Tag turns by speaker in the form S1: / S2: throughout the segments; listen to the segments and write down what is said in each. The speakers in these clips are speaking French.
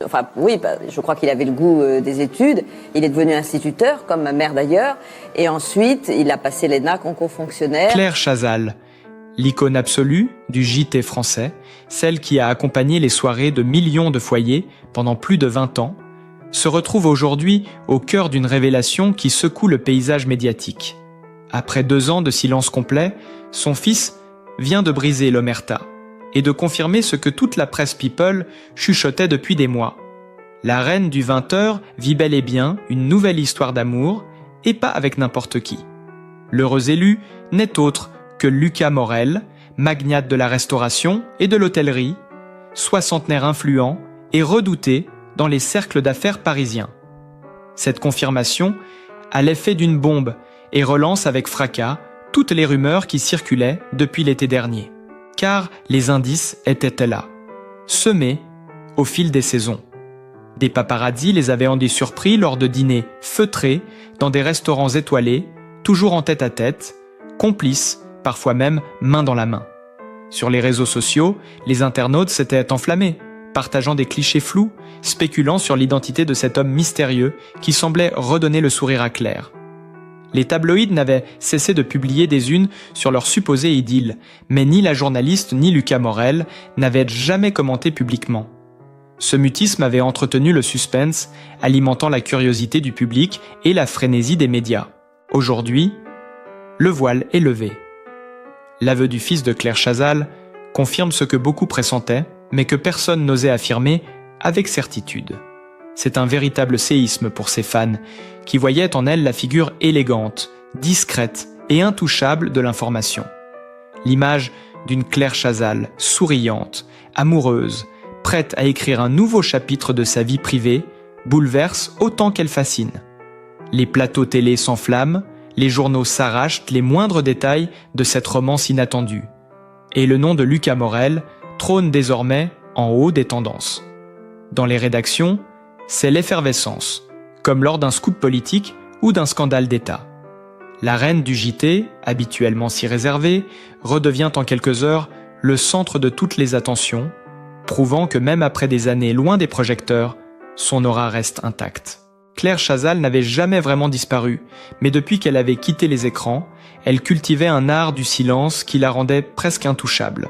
S1: Enfin, oui, je crois qu'il avait le goût des études. Il est devenu instituteur, comme ma mère d'ailleurs. Et ensuite, il a passé l'ENA, concours fonctionnaire.
S2: Claire Chazal, l'icône absolue du JT français, celle qui a accompagné les soirées de millions de foyers pendant plus de 20 ans, se retrouve aujourd'hui au cœur d'une révélation qui secoue le paysage médiatique. Après 2 ans de silence complet, son fils vient de briser l'omerta et de confirmer ce que toute la presse people chuchotait depuis des mois. La reine du 20h vit bel et bien une nouvelle histoire d'amour, et pas avec n'importe qui. L'heureux élu n'est autre que Lucas Morel, magnate de la restauration et de l'hôtellerie, soixantenaire influent et redouté dans les cercles d'affaires parisiens. Cette confirmation a l'effet d'une bombe et relance avec fracas toutes les rumeurs qui circulaient depuis l'été dernier. Car les indices étaient là, semés au fil des saisons. Des paparazzis les avaient rendus surpris lors de dîners feutrés dans des restaurants étoilés, toujours en tête-à-tête, complices, parfois même main dans la main. Sur les réseaux sociaux, les internautes s'étaient enflammés, partageant des clichés flous, spéculant sur l'identité de cet homme mystérieux qui semblait redonner le sourire à Claire. Les tabloïds n'avaient cessé de publier des unes sur leur supposée idylle, mais ni la journaliste ni Lucas Morel n'avaient jamais commenté publiquement. Ce mutisme avait entretenu le suspense, alimentant la curiosité du public et la frénésie des médias. Aujourd'hui, le voile est levé. L'aveu du fils de Claire Chazal confirme ce que beaucoup pressentaient, mais que personne n'osait affirmer avec certitude. C'est un véritable séisme pour ses fans, qui voyaient en elle la figure élégante, discrète et intouchable de l'information. L'image d'une Claire Chazal, souriante, amoureuse, prête à écrire un nouveau chapitre de sa vie privée, bouleverse autant qu'elle fascine. Les plateaux télé s'enflamment, les journaux s'arrachent les moindres détails de cette romance inattendue. Et le nom de Lucas Morel trône désormais en haut des tendances. Dans les rédactions, c'est l'effervescence, comme lors d'un scoop politique ou d'un scandale d'État. La reine du JT, habituellement si réservée, redevient en quelques heures le centre de toutes les attentions, prouvant que même après des années loin des projecteurs, son aura reste intacte. Claire Chazal n'avait jamais vraiment disparu, mais depuis qu'elle avait quitté les écrans, elle cultivait un art du silence qui la rendait presque intouchable.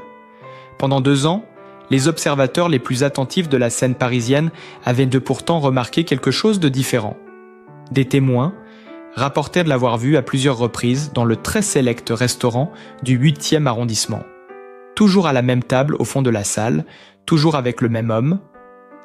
S2: Pendant 2 ans, les observateurs les plus attentifs de la scène parisienne avaient pourtant remarqué quelque chose de différent. Des témoins rapportaient de l'avoir vue à plusieurs reprises dans le très sélect restaurant du 8e arrondissement. Toujours à la même table au fond de la salle, toujours avec le même homme.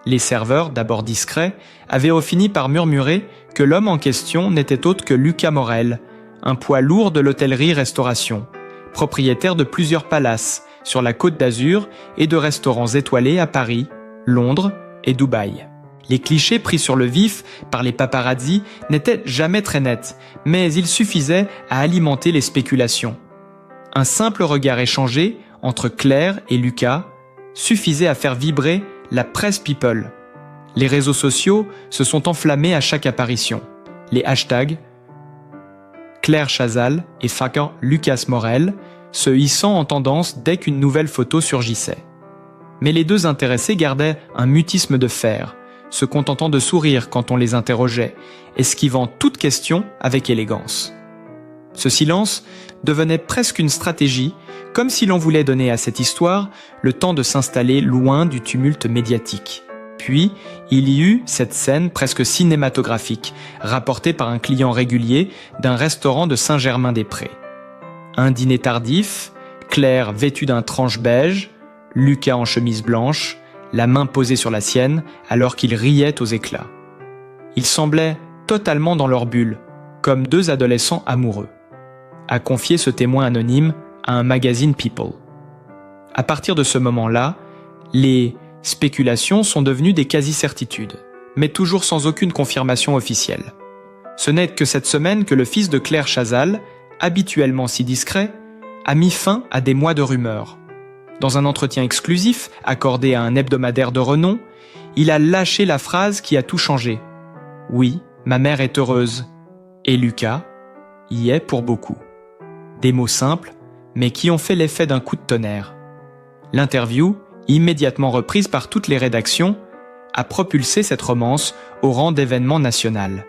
S2: Les serveurs, d'abord discrets, avaient fini par murmurer que l'homme en question n'était autre que Lucas Morel, un poids lourd de l'hôtellerie-restauration, propriétaire de plusieurs palaces sur la Côte d'Azur et de restaurants étoilés à Paris, Londres et Dubaï. Les clichés pris sur le vif par les paparazzis n'étaient jamais très nets, mais ils suffisaient à alimenter les spéculations. Un simple regard échangé entre Claire et Lucas suffisait à faire vibrer la presse people. Les réseaux sociaux se sont enflammés à chaque apparition. Les hashtags Claire Chazal et fucker Lucas Morel se hissant en tendance dès qu'une nouvelle photo surgissait. Mais les deux intéressés gardaient un mutisme de fer, se contentant de sourire quand on les interrogeait, esquivant toute question avec élégance. Ce silence devenait presque une stratégie, comme si l'on voulait donner à cette histoire le temps de s'installer loin du tumulte médiatique. Puis, il y eut cette scène presque cinématographique, rapportée par un client régulier d'un restaurant de Saint-Germain-des-Prés. Un dîner tardif, Claire vêtue d'un tranche beige, Lucas en chemise blanche, la main posée sur la sienne alors qu'ils riaient aux éclats. Ils semblaient totalement dans leur bulle, comme 2 adolescents amoureux, a confié ce témoin anonyme à un magazine People. À partir de ce moment-là, les spéculations sont devenues des quasi-certitudes, mais toujours sans aucune confirmation officielle. Ce n'est que cette semaine que le fils de Claire Chazal, habituellement si discret, a mis fin à des mois de rumeurs. Dans un entretien exclusif accordé à un hebdomadaire de renom, il a lâché la phrase qui a tout changé. « Oui, ma mère est heureuse. » Et Lucas y est pour beaucoup. Des mots simples, mais qui ont fait l'effet d'un coup de tonnerre. L'interview, immédiatement reprise par toutes les rédactions, a propulsé cette romance au rang d'événement national.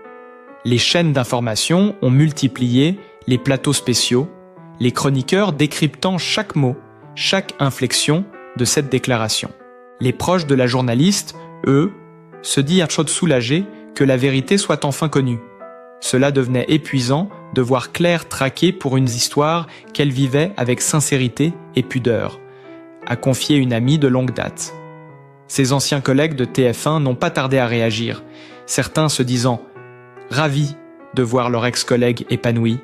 S2: Les chaînes d'information ont multiplié les plateaux spéciaux, les chroniqueurs décryptant chaque mot, chaque inflexion de cette déclaration. Les proches de la journaliste, eux, se dirent soulagés que la vérité soit enfin connue. Cela devenait épuisant de voir Claire traquer pour une histoire qu'elle vivait avec sincérité et pudeur, a confié une amie de longue date. Ses anciens collègues de TF1 n'ont pas tardé à réagir, certains se disant ravis de voir leur ex-collègue épanoui,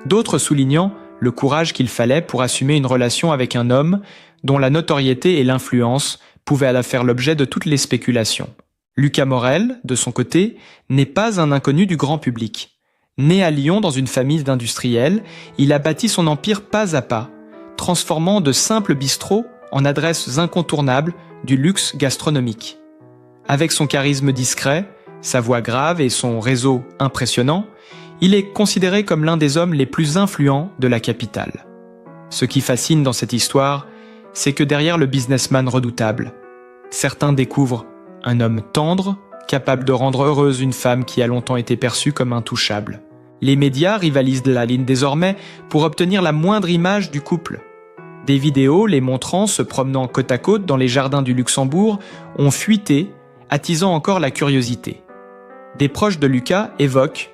S2: d'autres soulignant le courage qu'il fallait pour assumer une relation avec un homme dont la notoriété et l'influence pouvaient alors faire l'objet de toutes les spéculations. Lucas Morel, de son côté, n'est pas un inconnu du grand public. Né à Lyon dans une famille d'industriels, il a bâti son empire pas à pas, transformant de simples bistrots en adresses incontournables du luxe gastronomique. Avec son charisme discret, sa voix grave et son réseau impressionnant, il est considéré comme l'un des hommes les plus influents de la capitale. Ce qui fascine dans cette histoire, c'est que derrière le businessman redoutable, certains découvrent un homme tendre, capable de rendre heureuse une femme qui a longtemps été perçue comme intouchable. Les médias rivalisent de la ligne désormais pour obtenir la moindre image du couple. Des vidéos les montrant se promenant côte à côte dans les jardins du Luxembourg ont fuité, attisant encore la curiosité. Des proches de Lucas évoquent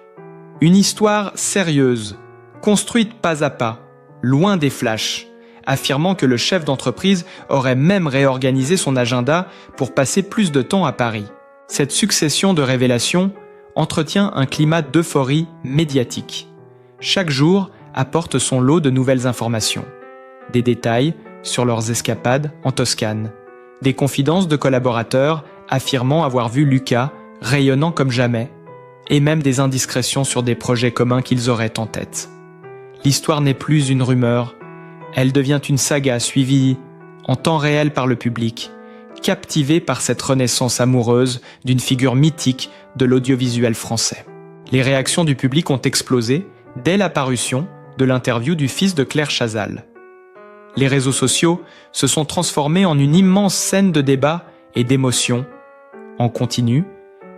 S2: une histoire sérieuse, construite pas à pas, loin des flashs, affirmant que le chef d'entreprise aurait même réorganisé son agenda pour passer plus de temps à Paris. Cette succession de révélations entretient un climat d'euphorie médiatique. Chaque jour apporte son lot de nouvelles informations. Des détails sur leurs escapades en Toscane. Des confidences de collaborateurs affirmant avoir vu Lucas rayonnant comme jamais. Et même des indiscrétions sur des projets communs qu'ils auraient en tête. L'histoire n'est plus une rumeur. Elle devient une saga suivie en temps réel par le public, captivé par cette renaissance amoureuse d'une figure mythique de l'audiovisuel français. Les réactions du public ont explosé dès la parution de l'interview du fils de Claire Chazal. Les réseaux sociaux se sont transformés en une immense scène de débat et d'émotion. En continu,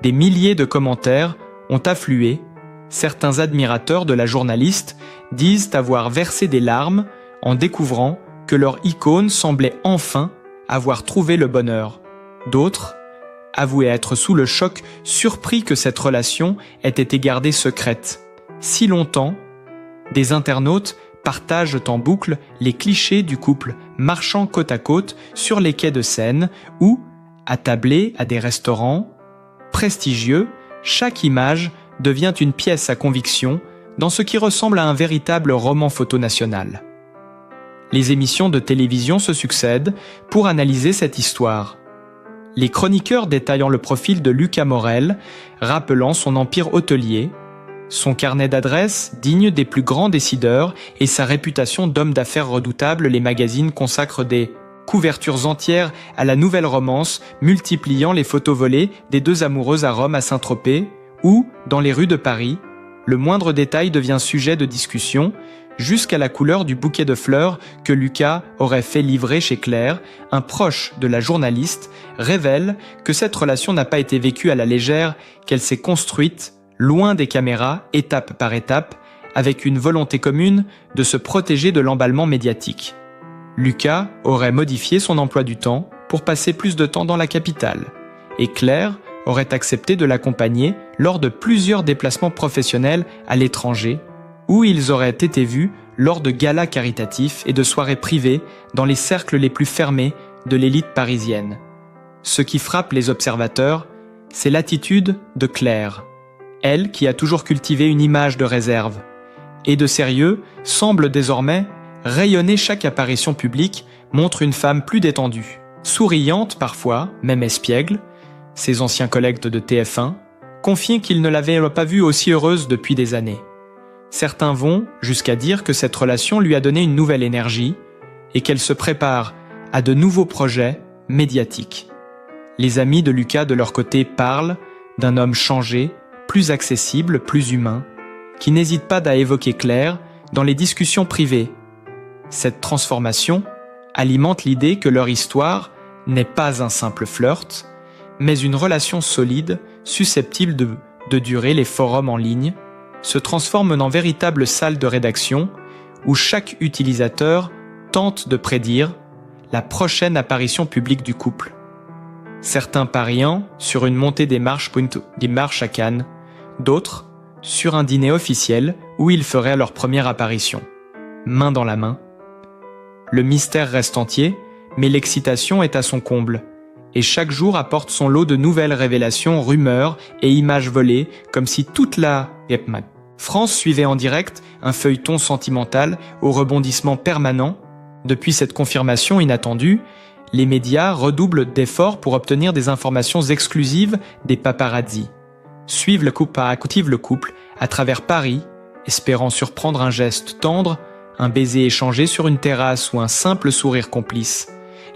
S2: des milliers de commentaires ont afflué. Certains admirateurs de la journaliste disent avoir versé des larmes en découvrant que leur icône semblait enfin avoir trouvé le bonheur. D'autres avouaient être sous le choc, surpris que cette relation ait été gardée secrète. Si longtemps, des internautes partagent en boucle les clichés du couple marchant côte à côte sur les quais de Seine ou, attablés à des restaurants prestigieux, chaque image devient une pièce à conviction dans ce qui ressemble à un véritable roman photo national. Les émissions de télévision se succèdent pour analyser cette histoire. Les chroniqueurs détaillant le profil de Lucas Morel, rappelant son empire hôtelier, son carnet d'adresses digne des plus grands décideurs et sa réputation d'homme d'affaires redoutable, les magazines consacrent des couvertures entières à la nouvelle romance, multipliant les photos volées des deux amoureux à Rome à Saint-Tropez, ou, dans les rues de Paris, le moindre détail devient sujet de discussion, jusqu'à la couleur du bouquet de fleurs que Lucas aurait fait livrer chez Claire. Un proche de la journaliste révèle que cette relation n'a pas été vécue à la légère, qu'elle s'est construite, loin des caméras, étape par étape, avec une volonté commune de se protéger de l'emballement médiatique. Lucas aurait modifié son emploi du temps pour passer plus de temps dans la capitale, et Claire aurait accepté de l'accompagner lors de plusieurs déplacements professionnels à l'étranger, où ils auraient été vus lors de galas caritatifs et de soirées privées dans les cercles les plus fermés de l'élite parisienne. Ce qui frappe les observateurs, c'est l'attitude de Claire. Elle, qui a toujours cultivé une image de réserve et de sérieux, semble désormais rayonner. Chaque apparition publique montre une femme plus détendue, souriante parfois, même espiègle. Ses anciens collègues de TF1 confient qu'ils ne l'avaient pas vue aussi heureuse depuis des années. Certains vont jusqu'à dire que cette relation lui a donné une nouvelle énergie et qu'elle se prépare à de nouveaux projets médiatiques. Les amis de Lucas, de leur côté, parlent d'un homme changé, plus accessible, plus humain, qui n'hésite pas à évoquer Claire dans les discussions privées. Cette transformation alimente l'idée que leur histoire n'est pas un simple flirt, mais une relation solide, susceptible de durer. Les forums en ligne se transforment en véritables salles de rédaction où chaque utilisateur tente de prédire la prochaine apparition publique du couple. Certains pariant sur une montée des marches à Cannes, d'autres sur un dîner officiel où ils feraient leur première apparition, main dans la main. Le mystère reste entier, mais l'excitation est à son comble, et chaque jour apporte son lot de nouvelles révélations, rumeurs et images volées, comme si toute la France suivait en direct un feuilleton sentimental aux rebondissements permanents. Depuis cette confirmation inattendue, les médias redoublent d'efforts pour obtenir des informations exclusives des paparazzi. Suivent le couple à travers Paris, espérant surprendre un geste tendre, un baiser échangé sur une terrasse ou un simple sourire complice.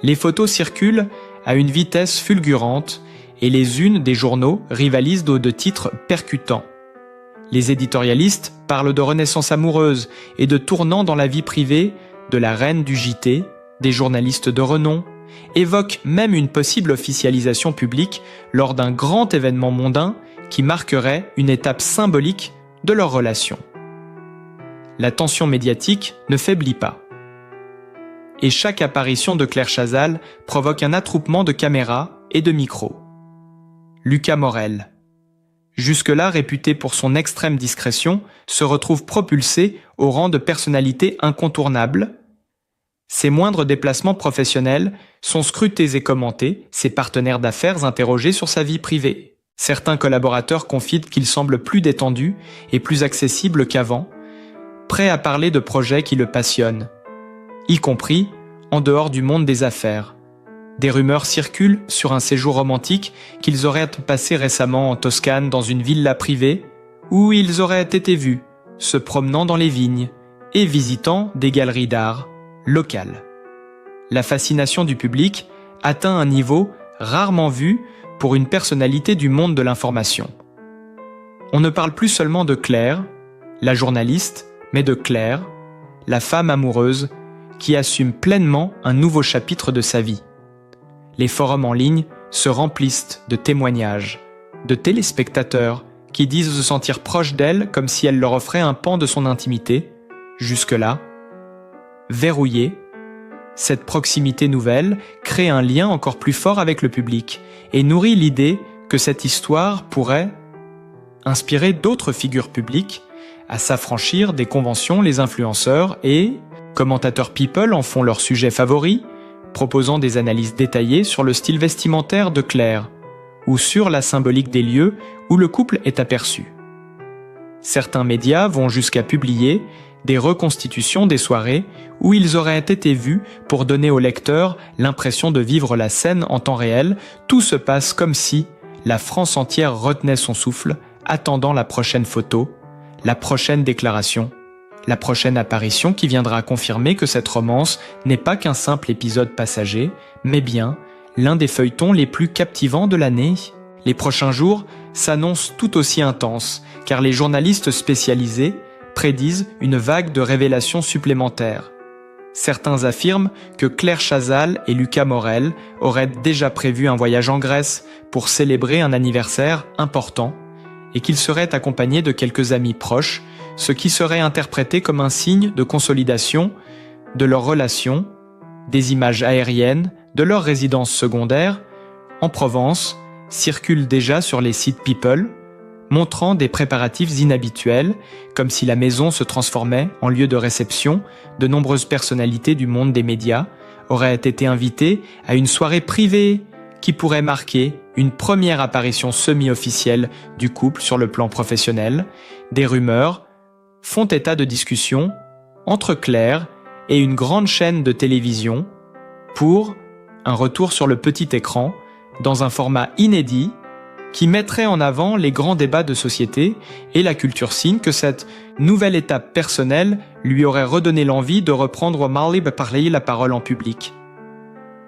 S2: Les photos circulent à une vitesse fulgurante et les unes des journaux rivalisent de titres percutants. Les éditorialistes parlent de renaissance amoureuse et de tournants dans la vie privée de la reine du JT, des journalistes de renom, évoquent même une possible officialisation publique lors d'un grand événement mondain qui marquerait une étape symbolique de leur relation. La tension médiatique ne faiblit pas. Et chaque apparition de Claire Chazal provoque un attroupement de caméras et de micros. Lucas Morel, jusque-là réputé pour son extrême discrétion, se retrouve propulsé au rang de personnalité incontournable. Ses moindres déplacements professionnels sont scrutés et commentés, ses partenaires d'affaires interrogés sur sa vie privée. Certains collaborateurs confient qu'il semble plus détendu et plus accessible qu'avant, prêt à parler de projets qui le passionnent, y compris en dehors du monde des affaires. Des rumeurs circulent sur un séjour romantique qu'ils auraient passé récemment en Toscane dans une villa privée où ils auraient été vus, se promenant dans les vignes et visitant des galeries d'art locales. La fascination du public atteint un niveau rarement vu pour une personnalité du monde de l'information. On ne parle plus seulement de Claire, la journaliste, mais de Claire, la femme amoureuse qui assume pleinement un nouveau chapitre de sa vie. Les forums en ligne se remplissent de témoignages, de téléspectateurs qui disent se sentir proches d'elle comme si elle leur offrait un pan de son intimité. Jusque-là, verrouillée, cette proximité nouvelle crée un lien encore plus fort avec le public et nourrit l'idée que cette histoire pourrait inspirer d'autres figures publiques à s'affranchir des conventions. Les influenceurs et commentateurs people en font leur sujet favori, proposant des analyses détaillées sur le style vestimentaire de Claire ou sur la symbolique des lieux où le couple est aperçu. Certains médias vont jusqu'à publier des reconstitutions des soirées où ils auraient été vus pour donner au lecteur l'impression de vivre la scène en temps réel. Tout se passe comme si la France entière retenait son souffle, attendant la prochaine photo, la prochaine déclaration, la prochaine apparition qui viendra confirmer que cette romance n'est pas qu'un simple épisode passager, mais bien l'un des feuilletons les plus captivants de l'année. Les prochains jours s'annoncent tout aussi intenses, car les journalistes spécialisés prédisent une vague de révélations supplémentaires. Certains affirment que Claire Chazal et Lucas Morel auraient déjà prévu un voyage en Grèce pour célébrer un anniversaire important et qu'ils seraient accompagnés de quelques amis proches, ce qui serait interprété comme un signe de consolidation de leur relation. Des images aériennes de leur résidence secondaire en Provence circulent déjà sur les sites People, montrant des préparatifs inhabituels, comme si la maison se transformait en lieu de réception. De nombreuses personnalités du monde des médias auraient été invitées à une soirée privée qui pourrait marquer une première apparition semi-officielle du couple sur le plan professionnel. Des rumeurs font état de discussions entre Claire et une grande chaîne de télévision pour un retour sur le petit écran dans un format inédit qui mettrait en avant les grands débats de société, et la culture signe que cette nouvelle étape personnelle lui aurait redonné l'envie de reprendre au Marley parler la parole en public.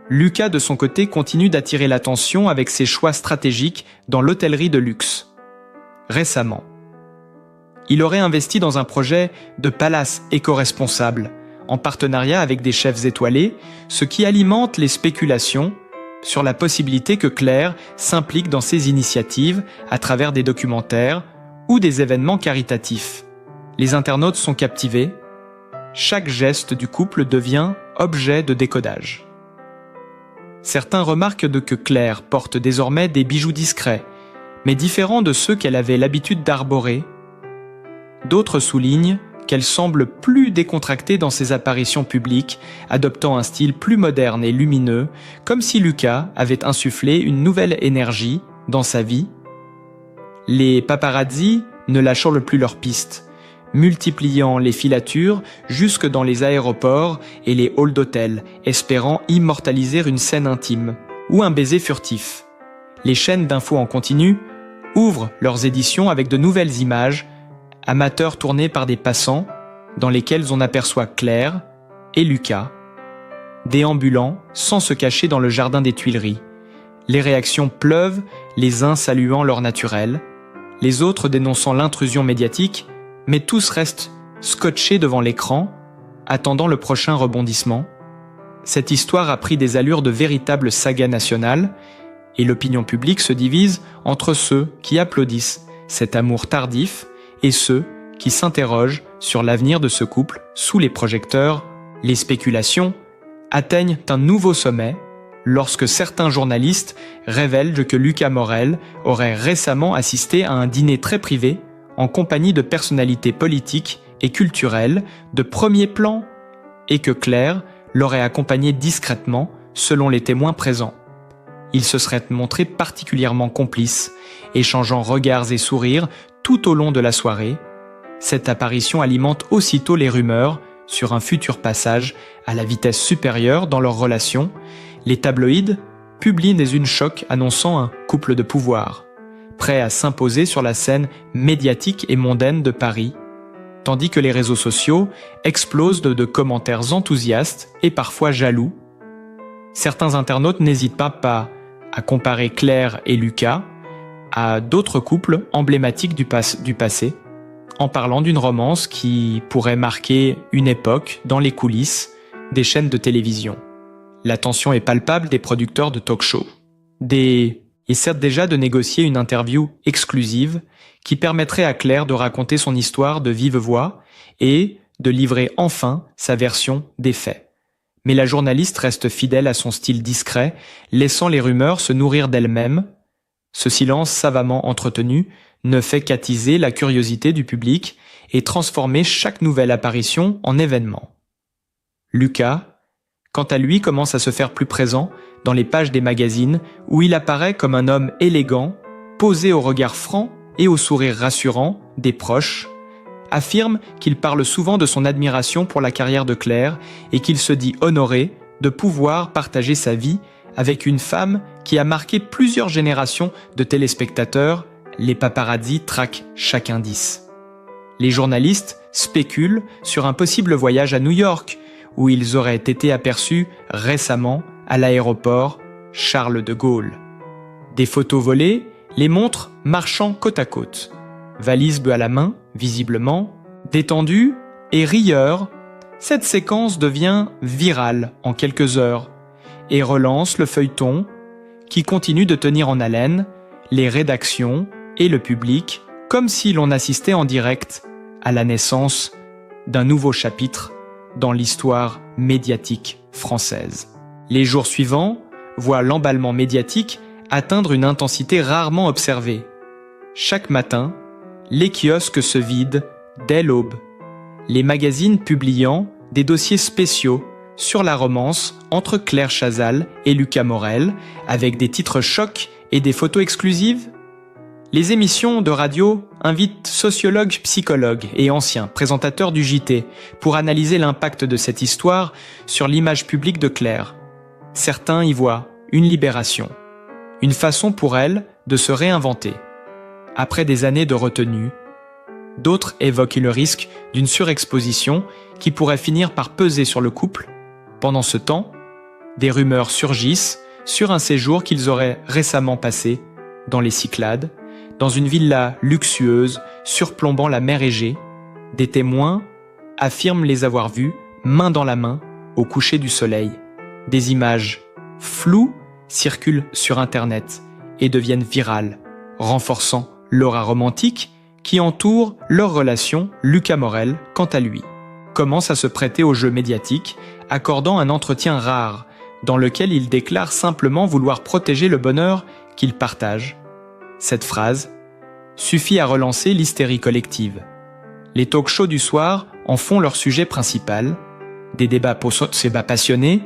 S2: Lucas, de son côté, continue d'attirer l'attention avec ses choix stratégiques dans l'hôtellerie de luxe. Récemment, il aurait investi dans un projet de palace éco-responsable, en partenariat avec des chefs étoilés, ce qui alimente les spéculations sur la possibilité que Claire s'implique dans ces initiatives à travers des documentaires ou des événements caritatifs. Les internautes sont captivés. Chaque geste du couple devient objet de décodage. Certains remarquent que Claire porte désormais des bijoux discrets, mais différents de ceux qu'elle avait l'habitude d'arborer. D'autres soulignent qu'elle semble plus décontractée dans ses apparitions publiques, adoptant un style plus moderne et lumineux, comme si Lucas avait insufflé une nouvelle énergie dans sa vie. Les paparazzi ne lâchent plus leurs pistes, multipliant les filatures jusque dans les aéroports et les halls d'hôtel, espérant immortaliser une scène intime ou un baiser furtif. Les chaînes d'infos en continu ouvrent leurs éditions avec de nouvelles images, amateurs tournés par des passants, dans lesquels on aperçoit Claire et Lucas, déambulant sans se cacher dans le jardin des Tuileries. Les réactions pleuvent, les uns saluant leur naturel, les autres dénonçant l'intrusion médiatique, mais tous restent scotchés devant l'écran, attendant le prochain rebondissement. Cette histoire a pris des allures de véritable saga nationale, et l'opinion publique se divise entre ceux qui applaudissent cet amour tardif et ceux qui s'interrogent sur l'avenir de ce couple sous les projecteurs. Les spéculations atteignent un nouveau sommet lorsque certains journalistes révèlent que Lucas Morel aurait récemment assisté à un dîner très privé en compagnie de personnalités politiques et culturelles de premier plan et que Claire l'aurait accompagné discrètement selon les témoins présents. Ils se seraient montrés particulièrement complices, échangeant regards et sourires tout au long de la soirée. Cette apparition alimente aussitôt les rumeurs sur un futur passage à la vitesse supérieure dans leur relation. Les tabloïds publient des unes chocs annonçant un couple de pouvoir, prêt à s'imposer sur la scène médiatique et mondaine de Paris, tandis que les réseaux sociaux explosent de commentaires enthousiastes et parfois jaloux. Certains internautes n'hésitent pas à comparer Claire et Lucas à d'autres couples emblématiques du passé, en parlant d'une romance qui pourrait marquer une époque dans les coulisses des chaînes de télévision. L'attention est palpable des producteurs de talk-show. Ils essaient déjà de négocier une interview exclusive qui permettrait à Claire de raconter son histoire de vive voix et de livrer enfin sa version des faits. Mais la journaliste reste fidèle à son style discret, laissant les rumeurs se nourrir d'elles-mêmes. Ce silence savamment entretenu ne fait qu'attiser la curiosité du public et transformer chaque nouvelle apparition en événement. Lucas, quant à lui, commence à se faire plus présent dans les pages des magazines où il apparaît comme un homme élégant, posé au regard franc et au sourire rassurant des proches, affirme qu'il parle souvent de son admiration pour la carrière de Claire et qu'il se dit honoré de pouvoir partager sa vie avec une femme qui a marqué plusieurs générations de téléspectateurs. Les paparazzi traquent chaque indice. Les journalistes spéculent sur un possible voyage à New York, où ils auraient été aperçus récemment à l'aéroport Charles de Gaulle. Des photos volées les montrent marchant côte à côte, valise bleue à la main, visiblement, détendus et rieurs. Cette séquence devient virale en quelques heures et relance le feuilleton qui continue de tenir en haleine les rédactions et le public, comme si l'on assistait en direct à la naissance d'un nouveau chapitre dans l'histoire médiatique française. Les jours suivants voient l'emballement médiatique atteindre une intensité rarement observée. Chaque matin, les kiosques se vident dès l'aube, les magazines publiant des dossiers spéciaux sur la romance entre Claire Chazal et Lucas Morel, avec des titres chocs et des photos exclusives. Les émissions de radio invitent sociologues, psychologues et anciens présentateurs du JT pour analyser l'impact de cette histoire sur l'image publique de Claire. Certains y voient une libération, une façon pour elle de se réinventer. Après des années de retenue, d'autres évoquent le risque d'une surexposition qui pourrait finir par peser sur le couple. Pendant ce temps, des rumeurs surgissent sur un séjour qu'ils auraient récemment passé dans les Cyclades, dans une villa luxueuse surplombant la mer Égée. Des témoins affirment les avoir vus main dans la main au coucher du soleil. Des images floues circulent sur Internet et deviennent virales, renforçant l'aura romantique qui entoure leur relation. Lucas Morel, quant à lui, commence à se prêter au jeu médiatique, accordant un entretien rare, dans lequel il déclare simplement vouloir protéger le bonheur qu'il partage. Cette phrase suffit à relancer l'hystérie collective. Les talk-shows du soir en font leur sujet principal. Des débats passionnés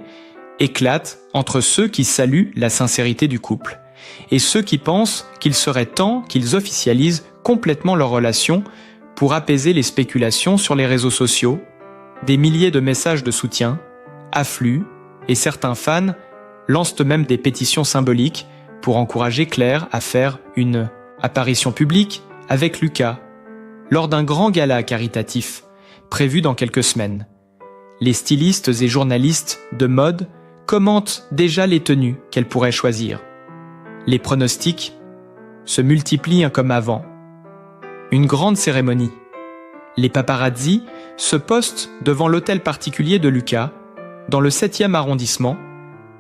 S2: éclatent entre ceux qui saluent la sincérité du couple et ceux qui pensent qu'il serait temps qu'ils officialisent complètement leur relation pour apaiser les spéculations sur les réseaux sociaux. Des milliers de messages de soutien affluent et certains fans lancent même des pétitions symboliques pour encourager Claire à faire une apparition publique avec Lucas lors d'un grand gala caritatif prévu dans quelques semaines. Les stylistes et journalistes de mode commentent déjà les tenues qu'elle pourrait choisir. Les pronostics se multiplient comme avant. Une grande cérémonie. Les paparazzi se postent devant l'hôtel particulier de Lucas, dans le 7e arrondissement,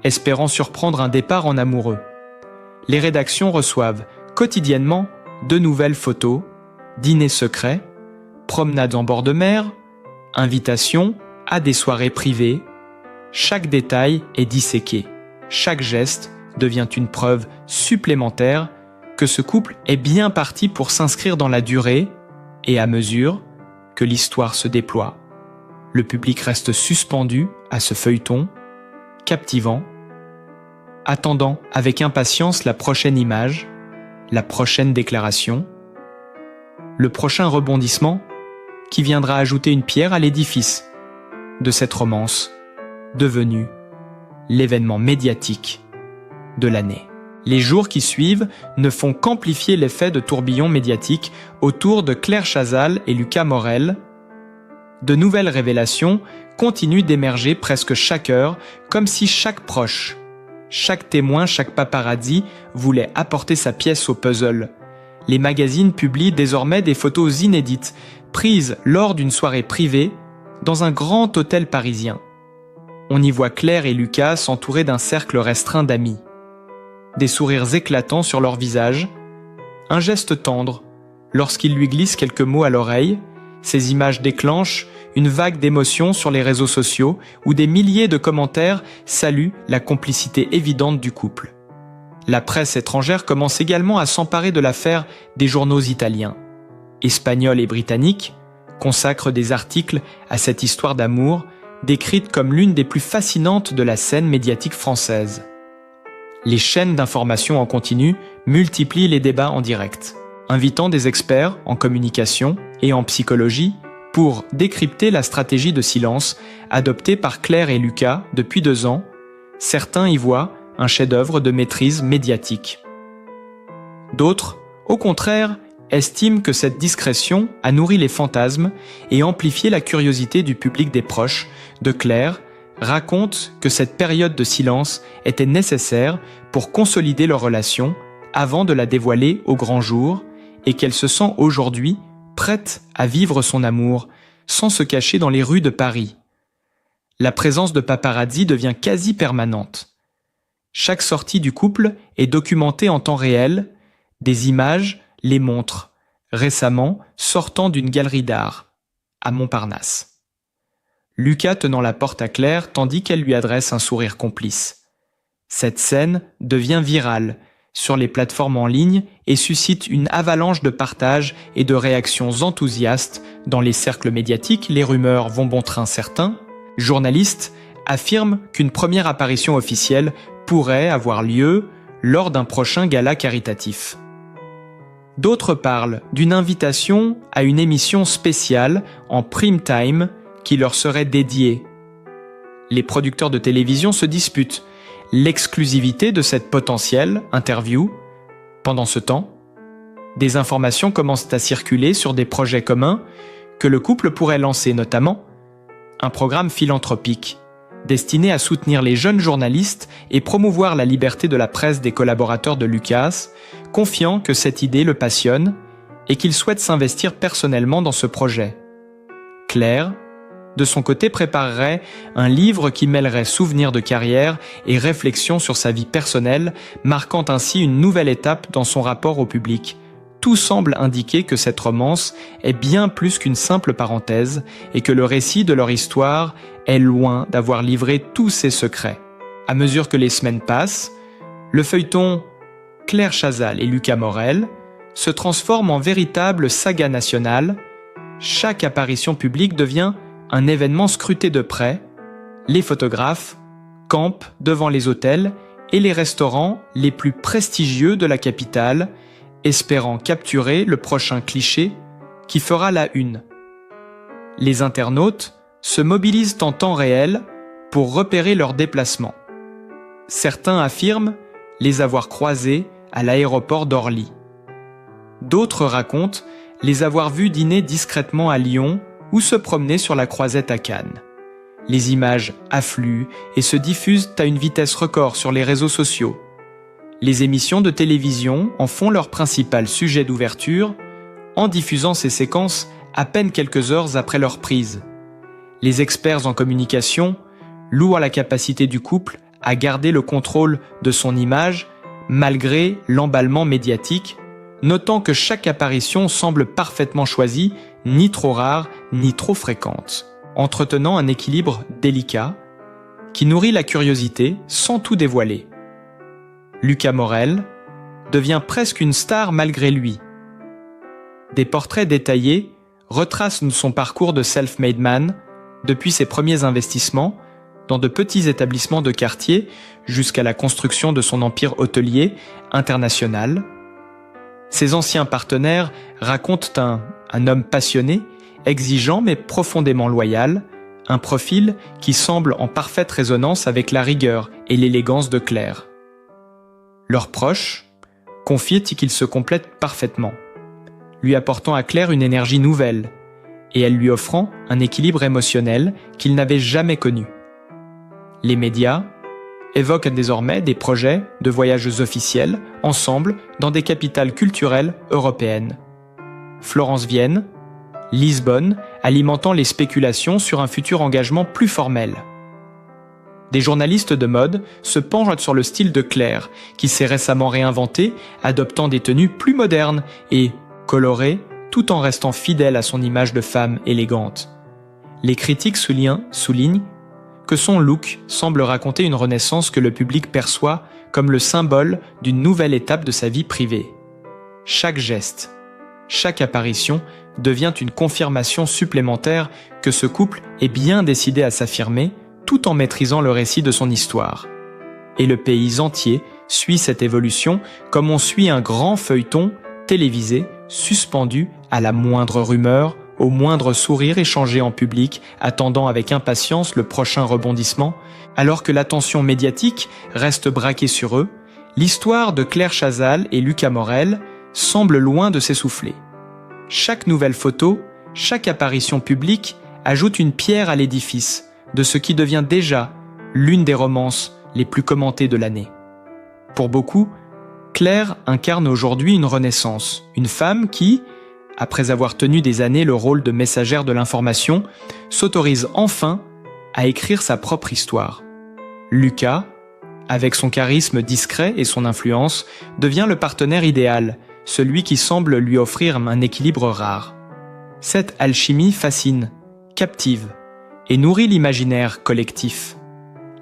S2: espérant surprendre un départ en amoureux. Les rédactions reçoivent quotidiennement de nouvelles photos, dîners secrets, promenades en bord de mer, invitations à des soirées privées. Chaque détail est disséqué. Chaque geste devient une preuve supplémentaire que ce couple est bien parti pour s'inscrire dans la durée et à mesure que l'histoire se déploie, le public reste suspendu à ce feuilleton, captivant, attendant avec impatience la prochaine image, la prochaine déclaration, le prochain rebondissement qui viendra ajouter une pierre à l'édifice de cette romance devenue l'événement médiatique de l'année. Les jours qui suivent ne font qu'amplifier l'effet de tourbillon médiatique autour de Claire Chazal et Lucas Morel. De nouvelles révélations continuent d'émerger presque chaque heure, comme si chaque proche, chaque témoin, chaque paparazzi voulait apporter sa pièce au puzzle. Les magazines publient désormais des photos inédites, prises lors d'une soirée privée dans un grand hôtel parisien. On y voit Claire et Lucas s'entourer d'un cercle restreint d'amis. Des sourires éclatants sur leurs visages, un geste tendre lorsqu'il lui glisse quelques mots à l'oreille. Ces images déclenchent une vague d'émotions sur les réseaux sociaux où des milliers de commentaires saluent la complicité évidente du couple. La presse étrangère commence également à s'emparer de l'affaire. Des journaux italiens, espagnols et britanniques consacrent des articles à cette histoire d'amour décrite comme l'une des plus fascinantes de la scène médiatique française. Les chaînes d'information en continu multiplient les débats en direct, invitant des experts en communication et en psychologie pour décrypter la stratégie de silence adoptée par Claire et Lucas depuis 2 ans. Certains y voient un chef-d'œuvre de maîtrise médiatique. D'autres, au contraire, estiment que cette discrétion a nourri les fantasmes et amplifié la curiosité du public. Des proches de Claire racontent que cette période de silence était nécessaire pour consolider leur relation avant de la dévoiler au grand jour et qu'elle se sent aujourd'hui prête à vivre son amour sans se cacher dans les rues de Paris. La présence de paparazzi devient quasi permanente. Chaque sortie du couple est documentée en temps réel, des images les montrent, récemment sortant d'une galerie d'art, à Montparnasse. Lucas tenant la porte à Claire tandis qu'elle lui adresse un sourire complice. Cette scène devient virale sur les plateformes en ligne et suscite une avalanche de partages et de réactions enthousiastes dans les cercles médiatiques. Les rumeurs vont bon train. Certains journalistes affirment qu'une première apparition officielle pourrait avoir lieu lors d'un prochain gala caritatif. D'autres parlent d'une invitation à une émission spéciale en prime time qui leur serait dédiée. Les producteurs de télévision se disputent l'exclusivité de cette potentielle interview. Pendant ce temps, des informations commencent à circuler sur des projets communs que le couple pourrait lancer, notamment un programme philanthropique destiné à soutenir les jeunes journalistes et promouvoir la liberté de la presse des collaborateurs de Lucas, confiant que cette idée le passionne et qu'il souhaite s'investir personnellement dans ce projet. Claire de son côté, préparerait un livre qui mêlerait souvenirs de carrière et réflexions sur sa vie personnelle, marquant ainsi une nouvelle étape dans son rapport au public. Tout semble indiquer que cette romance est bien plus qu'une simple parenthèse et que le récit de leur histoire est loin d'avoir livré tous ses secrets. À mesure que les semaines passent, le feuilleton Claire Chazal et Lucas Morel se transforme en véritable saga nationale. Chaque apparition publique devient un événement scruté de près. Les photographes campent devant les hôtels et les restaurants les plus prestigieux de la capitale, espérant capturer le prochain cliché qui fera la une. Les internautes se mobilisent en temps réel pour repérer leurs déplacements. Certains affirment les avoir croisés à l'aéroport d'Orly. D'autres racontent les avoir vus dîner discrètement à Lyon ou se promener sur la Croisette à Cannes. Les images affluent et se diffusent à une vitesse record sur les réseaux sociaux. Les émissions de télévision en font leur principal sujet d'ouverture, en diffusant ces séquences à peine quelques heures après leur prise. Les experts en communication louent la capacité du couple à garder le contrôle de son image malgré l'emballement médiatique, notant que chaque apparition semble parfaitement choisie, ni trop rare, ni trop fréquente, entretenant un équilibre délicat qui nourrit la curiosité sans tout dévoiler. Lucas Morel devient presque une star malgré lui. Des portraits détaillés retracent son parcours de self-made man, depuis ses premiers investissements dans de petits établissements de quartier jusqu'à la construction de son empire hôtelier international. Ses anciens partenaires racontent un homme passionné, exigeant mais profondément loyal, un profil qui semble en parfaite résonance avec la rigueur et l'élégance de Claire. Leurs proches confient qu'ils se complètent parfaitement, lui apportant à Claire une énergie nouvelle et elle lui offrant un équilibre émotionnel qu'il n'avait jamais connu. Les médias évoquent désormais des projets de voyages officiels ensemble dans des capitales culturelles européennes. Florence-Vienne, Lisbonne, alimentant les spéculations sur un futur engagement plus formel. Des journalistes de mode se penchent sur le style de Claire, qui s'est récemment réinventé, adoptant des tenues plus modernes et colorées, tout en restant fidèle à son image de femme élégante. Les critiques soulignent que son look semble raconter une renaissance que le public perçoit comme le symbole d'une nouvelle étape de sa vie privée. Chaque geste, chaque apparition devient une confirmation supplémentaire que ce couple est bien décidé à s'affirmer tout en maîtrisant le récit de son histoire. Et le pays entier suit cette évolution comme on suit un grand feuilleton télévisé suspendu à la moindre rumeur, au moindre sourire échangé en public, attendant avec impatience le prochain rebondissement. Alors que l'attention médiatique reste braquée sur eux, l'histoire de Claire Chazal et Lucas Morel semble loin de s'essouffler. Chaque nouvelle photo, chaque apparition publique ajoute une pierre à l'édifice de ce qui devient déjà l'une des romances les plus commentées de l'année. Pour beaucoup, Claire incarne aujourd'hui une renaissance, une femme qui, après avoir tenu des années le rôle de messagère de l'information, s'autorise enfin à écrire sa propre histoire. Lucas, avec son charisme discret et son influence, devient le partenaire idéal, celui qui semble lui offrir un équilibre rare. Cette alchimie fascine, captive et nourrit l'imaginaire collectif.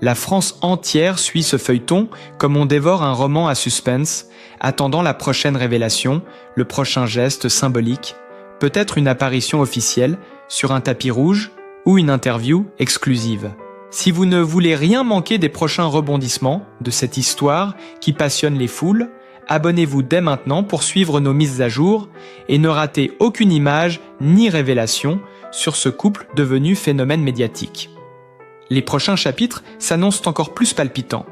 S2: La France entière suit ce feuilleton comme on dévore un roman à suspense, attendant la prochaine révélation, le prochain geste symbolique, peut-être une apparition officielle sur un tapis rouge ou une interview exclusive. Si vous ne voulez rien manquer des prochains rebondissements de cette histoire qui passionne les foules, abonnez-vous dès maintenant pour suivre nos mises à jour et ne ratez aucune image ni révélation sur ce couple devenu phénomène médiatique. Les prochains chapitres s'annoncent encore plus palpitants.